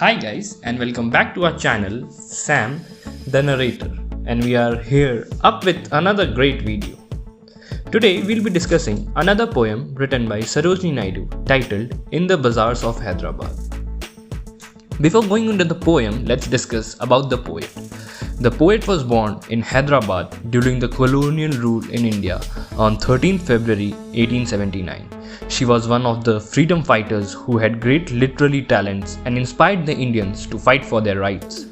Hi guys, and welcome back to our channel Sam the Narrator, and we are here up with another great video. Today we'll be discussing another poem written by Sarojini Naidu titled In the Bazaars of Hyderabad. Before going into the poem, let's discuss about the poet. The poet was born in Hyderabad during the colonial rule in India on 13 February 1879. She was one of the freedom fighters who had great literary talents and inspired the Indians to fight for their rights.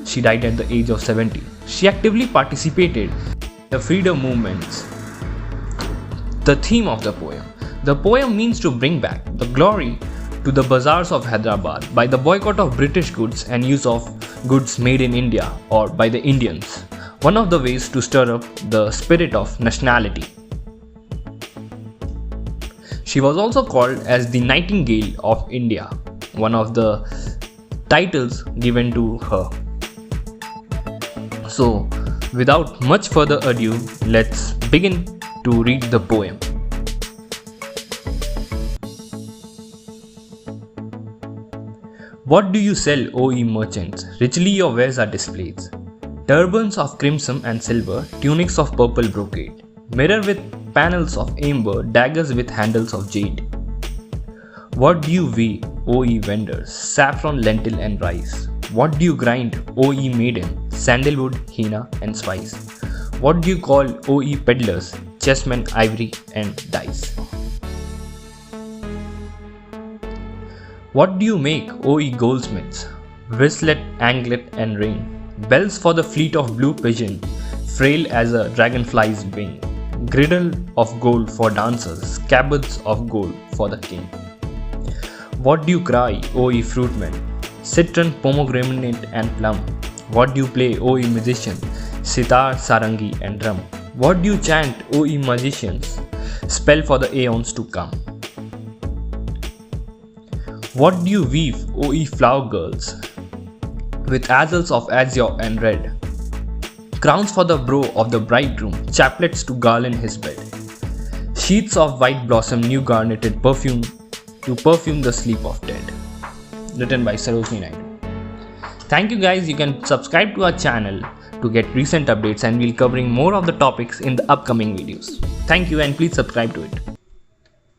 She died at the age of 70. She actively participated in the freedom movements. The theme of the poem. The poem means to bring back the glory to the bazaars of Hyderabad by the boycott of British goods and use of goods made in India or by the Indians, one of the ways to stir up the spirit of nationality. She was also called as the Nightingale of India, one of the titles given to her. So, without much further ado, let's begin to read the poem. What do you sell, O ye merchants? Richly your wares are displayed. Turbans of crimson and silver, tunics of purple brocade, mirror with panels of amber, daggers with handles of jade. What do you weigh, O ye vendors? Saffron, lentil and rice. What do you grind, O ye maiden? Sandalwood, henna and spice. What do you call, O ye peddlers? Chessmen, ivory and dice. What do you make, O ye goldsmiths? Wristlet, anklet and ring. Bells for the fleet of blue pigeon, frail as a dragonfly's wing. Girdle of gold for dancers, scabbards of gold for the king. What do you cry, O ye fruitmen? Citron, pomegranate and plum. What do you play, O ye musicians? Sitar, sarangi and drum. What do you chant, O ye magicians? Spell for the aeons to come. What do you weave, O ye flower girls? With tassels of azure and red. Crowns for the brow of the bridegroom, chaplets to garland his bed. Sheets of white blossom, new garneted perfume to perfume the sleep of dead. Written by Sarojini Naidu. Thank you guys. You can subscribe to our channel to get recent updates, and we'll covering more of the topics in the upcoming videos. Thank you, and please subscribe to it.